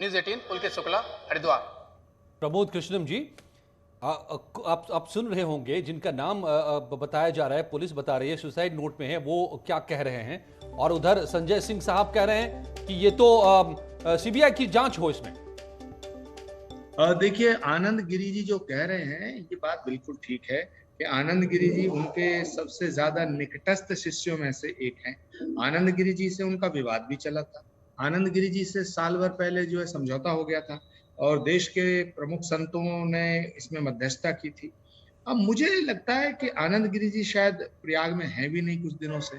News 18 पुलकित शुक्ला, हरिद्वार। प्रमोद कृष्णम जी, आप सुन रहे होंगे जिनका नाम बताया जा रहा है, पुलिस बता रही है सुसाइड नोट में है, वो क्या कह रहे हैं। और उधर संजय सिंह साहब कह रहे हैं कि ये तो सीबीआई की जांच हो इसमें। देखिए, आनंद गिरी जी जो कह रहे हैं ये बात बिल्कुल ठीक है कि आनंद गिरी जी उनके सबसे ज्यादा निकटस्थ शिष्यों में से एक हैं। आनंद गिरी जी से उनका विवाद भी चला था। आनंद गिरी जी से साल भर पहले जो है समझौता हो गया था और देश के प्रमुख संतों ने इसमें मध्यस्थता की थी। अब मुझे लगता है कि आनंद गिरी जी शायद प्रयाग में हैं भी नहीं कुछ दिनों से,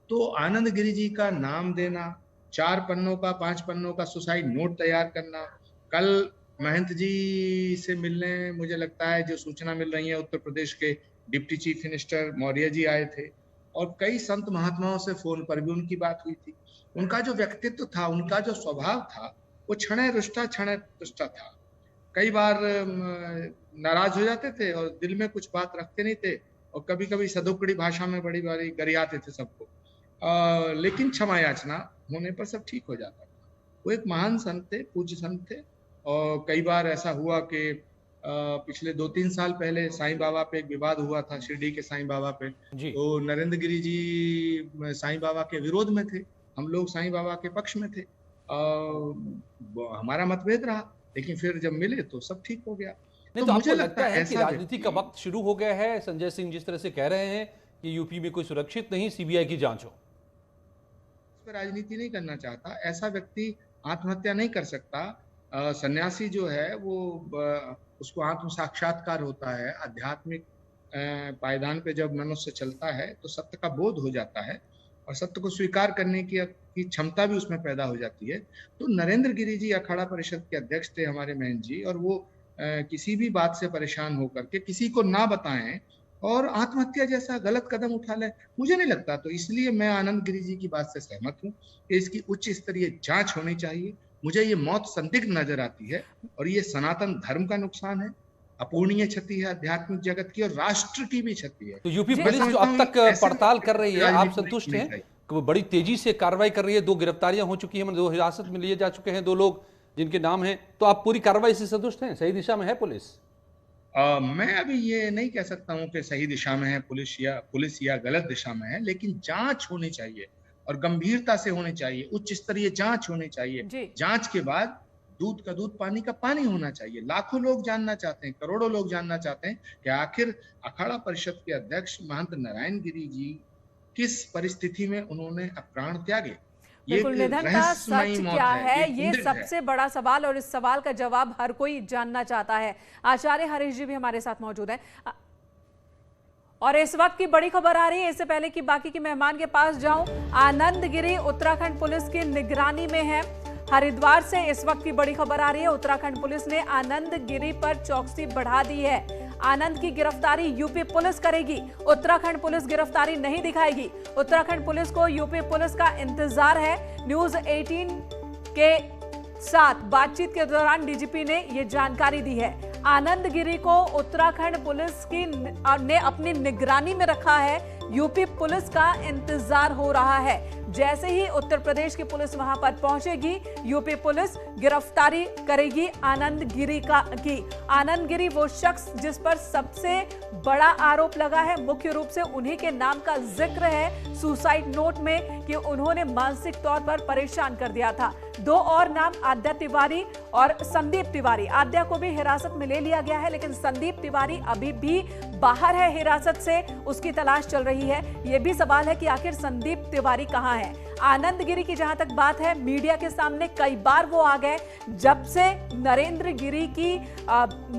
तो आनंद गिरी जी का नाम देना, 4 पन्नों का 5 पन्नों का सुसाइड नोट तैयार करना। कल महंत जी से मिलने मुझे लगता है जो सूचना मिल रही है उत्तर प्रदेश के deputy chief minister Maurya ji आए थे और कई संत महात्माओं से फोन पर भी उनकी बात हुई थी। उनका जो व्यक्तित्व था, उनका जो स्वभाव था, वो क्षणे रुष्टा क्षणे तुष्टा था। कई बार नाराज हो जाते थे और दिल में कुछ बात रखते नहीं थे और कभी कभी सदुकड़ी भाषा में बड़ी बड़ी गरियाते थे सबको, लेकिन क्षमा याचना होने पर सब ठीक हो जाता था। वो एक महान संत थे, पूज्य संत थे। और कई बार ऐसा हुआ कि पिछले 2-3 साल पहले साईं बाबा पे एक विवाद हुआ था, शिरडी के साईं बाबा पे। तो नरेंद्र गिरी जी साईं बाबा के विरोध में थे, हम लोग साईं बाबा के पक्ष में थे। हमारा मतभेद रहा, लेकिन फिर जब मिले तो सब ठीक हो गया। नहीं तो आपको लगता है कि राजनीति का वक्त शुरू हो गया है? संजय सिंह जिस तरह से कह रहे हैं कि यूपी में कोई सुरक्षित नहीं, सीबीआई की जांच हो। राजनीति नहीं करना चाहता, ऐसा व्यक्ति आत्महत्या नहीं कर सकता। सन्यासी जो है वो उसको आत्म साक्षात्कार होता है। आध्यात्मिक पायदान पे जब मनुष्य चलता है तो सत्य का बोध हो जाता है और सत्य को स्वीकार करने की क्षमता भी उसमें पैदा हो जाती है। तो नरेंद्र गिरी जी अखाड़ा परिषद के अध्यक्ष थे हमारे महंत जी, और वो किसी भी बात से परेशान होकर के किसी को ना बताएं और आत्महत्या जैसा गलत कदम उठा ले, मुझे नहीं लगता। तो इसलिए मैं आनंद गिरी जी की बात से सहमत हूँ कि इसकी उच्च स्तरीय जांच होनी चाहिए। मुझे ये मौत संदिग्ध नजर आती है और ये सनातन धर्म का नुकसान है, अपूर्णीय क्षति है आध्यात्मिक जगत की और राष्ट्र की भी क्षति है। तो यूपी पुलिस जो अब तक पड़ताल कर रही है, आप संतुष्ट हैं कि वो बड़ी तेजी से कार्रवाई कर रही है? 2 गिरफ्तारियां हो चुकी हैं, 2 हिरासत में लिए जा चुके हैं 2 लोग जिनके नाम हैं, तो आप पूरी कार्रवाई से संतुष्ट हैं? सही दिशा में है पुलिस? मैं अभी ये नहीं कह सकता हूँ कि सही दिशा में है पुलिस या गलत दिशा में है, लेकिन जांच होनी चाहिए और गंभीरता से होनी चाहिए, उच्च स्तरीय जांच होनी चाहिए। जांच के बाद दूध का दूध पानी का पानी होना चाहिए। लाखों लोग जानना चाहते हैं, करोड़ों लोग जानना चाहते हैं कि आखिर अखाड़ा परिषद के अध्यक्ष महंत नारायण गिरी जी किस परिस्थिति में उन्होंने प्राण त्यागे। बिल्कुल, निधन का सच क्या है, ये सबसे बड़ा सवाल, और इस सवाल का जवाब हर कोई जानना चाहता है। आचार्य हरीश जी भी हमारे साथ मौजूद हैं और इस वक्त की बड़ी खबर आ रही है। इससे पहले कि बाकी के मेहमान के पास जाऊं, आनंद गिरी उत्तराखंड पुलिस की निगरानी में है। हरिद्वार से इस वक्त की बड़ी खबर आ रही है, उत्तराखंड पुलिस ने आनंद गिरी पर चौकसी बढ़ा दी है। आनंद की गिरफ्तारी यूपी पुलिस करेगी, उत्तराखंड पुलिस गिरफ्तारी नहीं दिखाएगी। उत्तराखंड पुलिस को यूपी पुलिस का इंतजार है। न्यूज़ 18 के साथ बातचीत के दौरान डीजीपी ने यह जानकारी दी है। आनंद गिरी को उत्तराखंड पुलिस ने अपनी निगरानी में रखा है, यूपी पुलिस का इंतजार हो रहा है। जैसे ही उत्तर प्रदेश की पुलिस वहां पर पहुंचेगी, यूपी पुलिस गिरफ्तारी करेगी आनंद गिरी की। आनंद गिरी वो शख्स जिस पर सबसे बड़ा आरोप लगा है, मुख्य रूप से उन्हीं के नाम का जिक्र है सुसाइड नोट में कि उन्होंने मानसिक तौर पर परेशान कर दिया था। 2 और नाम, आद्या तिवारी और संदीप तिवारी। आद्या को भी हिरासत में ले लिया गया है, लेकिन संदीप तिवारी अभी भी बाहर है हिरासत से, उसकी तलाश चल रही है। यह भी सवाल है कि आखिर संदीप तिवारी कहां है। आनंद गिरी की जहां तक बात है, मीडिया के सामने कई बार वो आ गए। जब से नरेंद्र गिरी की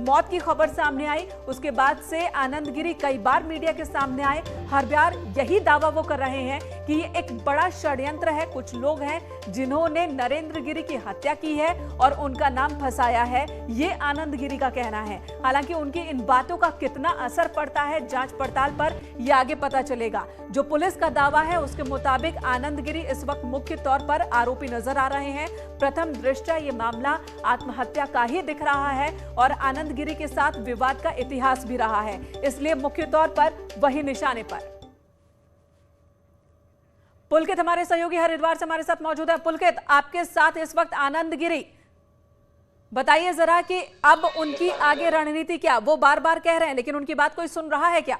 मौत की खबर सामने आई, उसके बाद से आनंद गिरी कई बार मीडिया के सामने आए। हर बार यही दावा वो कर रहे हैं कि ये एक बड़ा षड्यंत्र है, कुछ लोग हैं जिन्होंने नरेंद्र गिरी की हत्या की है और उनका नाम फंसाया है, ये आनंद गिरी का कहना है। हालांकि उनकी इन बातों का कितना असर पड़ता है जांच पड़ताल पर, यह आगे पता चलेगा। जो पुलिस का दावा है उसके मुताबिक आनंद गिरी इस वक्त मुख्य तौर पर आरोपी नजर आ रहे हैं। प्रथम दृष्टया ये मामला आत्महत्या का ही दिख रहा है और आनंद गिरी के साथ विवाद का इतिहास भी रहा है, इसलिए मुख्य तौर पर वही निशाने पर। पुलकित हमारे सहयोगी हरिद्वार से हमारे साथ मौजूद है। पुलकित, आपके साथ इस वक्त आनंद गिरी, बताइए जरा कि अब उनकी आगे रणनीति क्या? वो बार बार कह रहे हैं लेकिन उनकी बात कोई सुन रहा है क्या?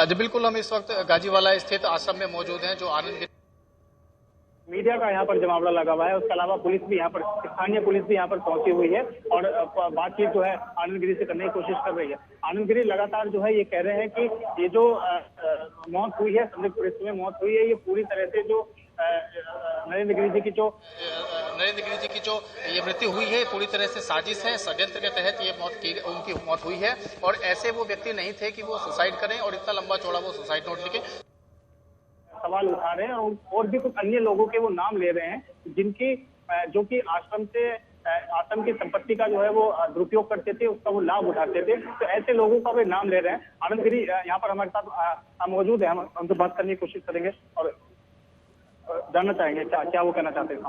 जी बिल्कुल, हम इस वक्त गाजीवाला स्थित आश्रम में मौजूद हैं जो आनंद गिरी मीडिया का यहाँ पर जमावड़ा लगा हुआ है। उसके अलावा पुलिस भी यहाँ पर, स्थानीय पुलिस भी यहाँ पर पहुंची हुई है और बातचीत जो है आनंद गिरी से करने की कोशिश कर रही है। आनंद गिरी लगातार जो है ये कह रहे हैं कि ये जो मौत हुई है, संदिग्ध परिस्थिति में मौत हुई है, ये पूरी तरह से जो नरेंद्र गिरी जी की जो ये मृत्यु हुई है पूरी तरह से साजिश है, षड्यंत्र के तहत ये उनकी मौत हुई है और ऐसे वो व्यक्ति नहीं थे कि वो सुसाइड करें और इतना लंबा चौड़ा वो सुसाइड नोट लिखे। सवाल उठा रहे हैं और भी कुछ अन्य लोगों के वो नाम ले रहे हैं जिनकी जो कि आश्रम की संपत्ति का जो है वो दुरुपयोग करते थे, उसका वो लाभ उठाते थे, तो ऐसे लोगों का वे नाम ले रहे हैं। आनंद गिरी यहाँ पर हमारे साथ मौजूद है, हम उनसे बात करने की कोशिश करेंगे और जानना चाहेंगे क्या वो कहना चाहते हैं।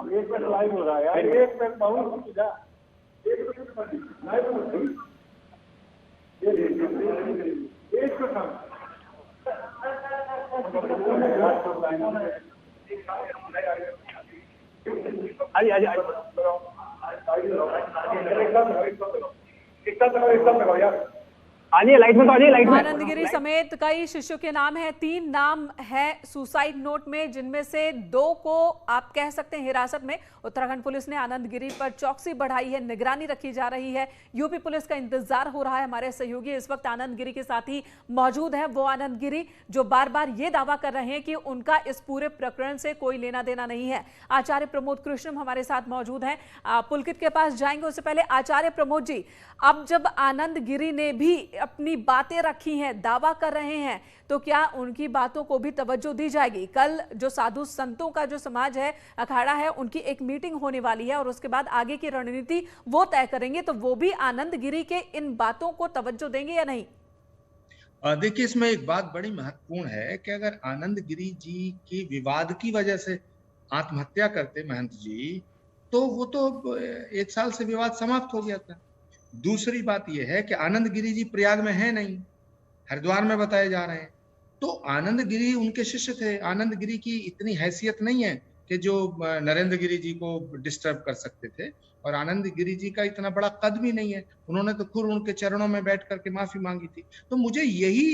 आनंद गिरी समेत कई शिष्यों के नाम है, 3 नाम है सुसाइड नोट में, जिनमें से 2 को आप कह सकते हैं हिरासत में। उत्तराखंड पुलिस ने आनंद गिरी पर चौकसी बढ़ाई है, निगरानी रखी जा रही है, यूपी पुलिस का इंतजार हो रहा है। हमारे सहयोगी इस वक्त आनंद गिरी के साथ ही मौजूद है, वो आनंद गिरी जो बार बार ये दावा कर रहे हैं कि उनका इस पूरे प्रकरण से कोई लेना देना नहीं है। आचार्य प्रमोद कृष्णम हमारे साथ मौजूद हैं, पुलकित के पास जाएंगे। उससे पहले आचार्य प्रमोद जी, अब जब आनंद गिरी ने भी अपनी बातें रखी हैं, दावा कर रहे हैं, तो क्या उनकी बातों को भी तवज्जो दी जाएगी? कल जो साधु संतों का जो समाज है, अखाड़ा है, उनकी एक मीटिंग होने वाली है और उसके बाद आगे की रणनीति वो तय करेंगे, तो वो भी आनंद गिरी के इन बातों को तवज्जो देंगे या नहीं? देखिए, इसमें एक बात बड़ी महत्वपूर्ण है कि अगर आनंद गिरी जी की विवाद की वजह से आत्महत्या करते महंत जी, तो वो तो 1 साल से विवाद समाप्त हो गया था। दूसरी बात यह है कि आनंद गिरी जी प्रयाग में है नहीं, हरिद्वार में बताए जा रहे हैं, तो आनंद गिरी उनके शिष्य थे। आनंद गिरी की इतनी हैसियत नहीं है कि जो नरेंद्र गिरी जी को डिस्टर्ब कर सकते थे, और आनंद गिरी जी का इतना बड़ा कद भी नहीं है, उन्होंने तो खुद उनके चरणों में बैठ करके माफी मांगी थी। तो मुझे यही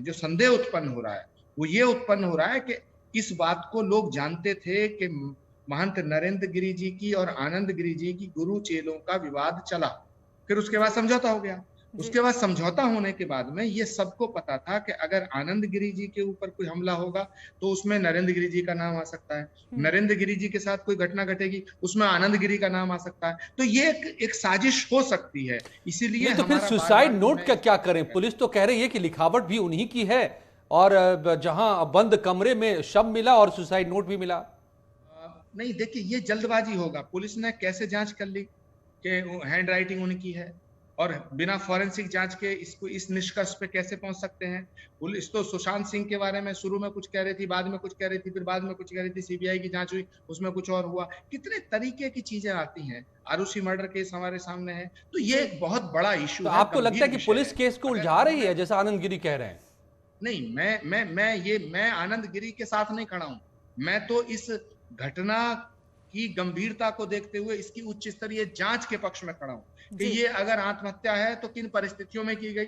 जो संदेह उत्पन्न हो रहा है वो ये उत्पन्न हो रहा है कि इस बात को लोग जानते थे कि महंत नरेंद्र गिरी जी की और आनंद गिरी जी की गुरु चेलों का विवाद चला, फिर उसके बाद समझौता हो गया। उसके बाद समझौता होने के बाद में ये सबको पता था कि अगर आनंद गिरी जी के ऊपर कोई हमला होगा तो उसमें नरेंद्र गिरी जी का नाम आ सकता है, नरेंद्र गिरी जी के साथ कोई घटना घटेगी उसमें आनंद गिरी का नाम आ सकता है, तो ये एक साजिश हो सकती है। इसीलिए तो फिर सुसाइड नोट का क्या करें? पुलिस तो कह रही है कि लिखावट भी उन्हीं की है और जहां बंद कमरे में शव मिला और सुसाइड नोट भी मिला। नहीं, देखिए, ये जल्दबाजी होगा। पुलिस ने कैसे जांच कर ली कि हैंड राइटिंग उनकी है, और बिना फॉरेंसिक जांच के इस निष्कर्ष पे कैसे पहुंच सकते हैं? पुलिस तो सुशांत सिंह के बारे में शुरू में कुछ कह रही थी, बाद में कुछ कह रही थी, फिर बाद में कुछ कह रही थी, सीबीआई की जांच हुई, उसमें कुछ और हुआ। कितने तरीके की चीजें आती हैं। आरुषि मर्डर केस हमारे सामने है, तो ये एक बहुत बड़ा इशू है। तो आपको लगता है कि पुलिस केस को उलझा रही है जैसा आनंद गिरी कह रहे हैं? नहीं, मैं आनंद गिरी के साथ नहीं खड़ा हूं। मैं तो इस घटना की गंभीरता को देखते हुए इसकी उच्च स्तरीय जांच के पक्ष में खड़ा हूं कि ये अगर आत्महत्या है तो किन परिस्थितियों में की गई।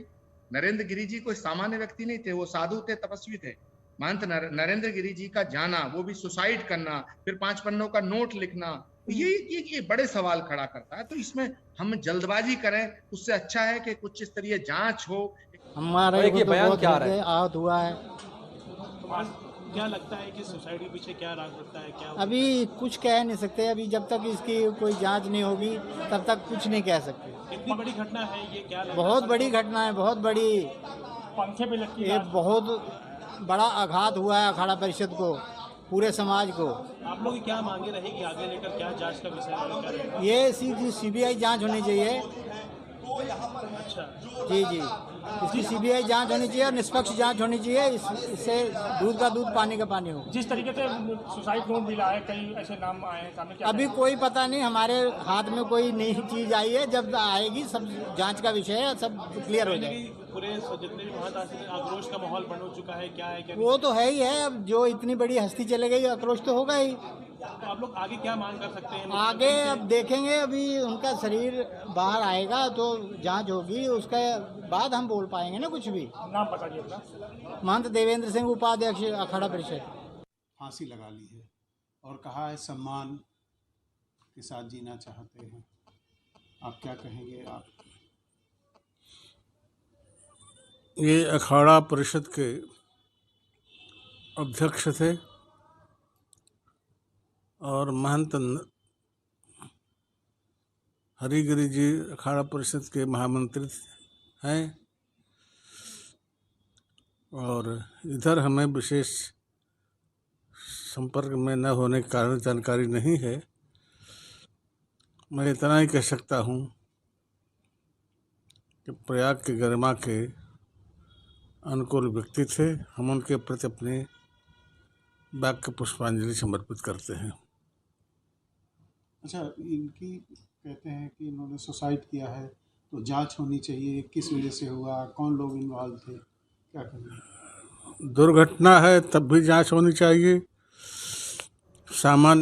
नरेंद्र गिरी जी कोई सामान्य व्यक्ति नहीं थे, वो साधु थे, तपस्वी थे। महंत नरेंद्र गिरी जी का जाना, वो भी सुसाइड करना, फिर 5 पन्नों का नोट लिखना, तो ये बड़े सवाल खड़ा करता है। तो इसमें हम जल्दबाजी करें उससे अच्छा है कि उच्च स्तरीय जांच हो। हमारा ये बयान क्या रहा है? आहत हुआ है। क्या लगता है कि सुसाइड के पीछे क्या राज लगता है? क्या अभी कुछ कह नहीं सकते, अभी जब तक इसकी कोई जांच नहीं होगी तब तक कुछ नहीं कह सकते। इतनी बड़ी घटना है ये, क्या लगता है? बहुत बड़ी घटना है, बहुत बड़ी, पंखे पे लटकी ये बहुत बड़ा आघात हुआ है अखाड़ा परिषद को, पूरे समाज को। आप लोग की क्या मांगे रहेगी आगे लेकर? क्या जांच का विषय? ये सीबीआई जांच होनी चाहिए। अच्छा, जी। इसकी सीबीआई जांच होनी चाहिए और निष्पक्ष जांच होनी चाहिए। इससे दूध का दूध पानी का पानी हो। जिस तरीके से सुसाइड नोट मिला है, कई ऐसे नाम आए हैं सामने, क्या अभी कोई पता नहीं, हमारे हाथ में कोई नई चीज आई है, जब आएगी सब जांच का विषय है, सब क्लियर हो जाएगा। पूरे जितने भी वहाँ आक्रोश का माहौल बन चुका है, क्या है क्या वो तो है ही है, अब जो इतनी बड़ी हस्ती चले गई आक्रोश तो होगा ही। तो आप लोग आगे क्या मांग कर सकते हैं? आगे अब देखेंगे, अभी उनका शरीर बाहर आएगा तो जांच होगी, उसके बाद हम बोल पाएंगे ना कुछ भी। नाम बता दिए अपना। महंत देवेंद्र सिंह, उपाध्यक्ष अखाड़ा परिषद। फांसी लगा ली है और कहा है सम्मान के साथ जीना चाहते हैं। आप क्या कहेंगे? आप ये अखाड़ा परिषद के अध्यक्ष थे और महंत हरिगिरी जी अखाड़ा परिषद के महामंत्री हैं, और इधर हमें विशेष संपर्क में न होने के कारण जानकारी नहीं है। मैं इतना ही कह सकता हूँ कि प्रयाग के गरिमा के अनुकूल व्यक्ति थे। हम उनके प्रति अपने वाक्य पुष्पांजलि समर्पित करते हैं। अच्छा, इनकी कहते हैं कि इन्होंने सुसाइड किया है तो जांच होनी चाहिए, किस वजह से हुआ, कौन लोग इन्वॉल्व थे, क्या करेंगे? दुर्घटना है तब भी जांच होनी चाहिए। सामान्य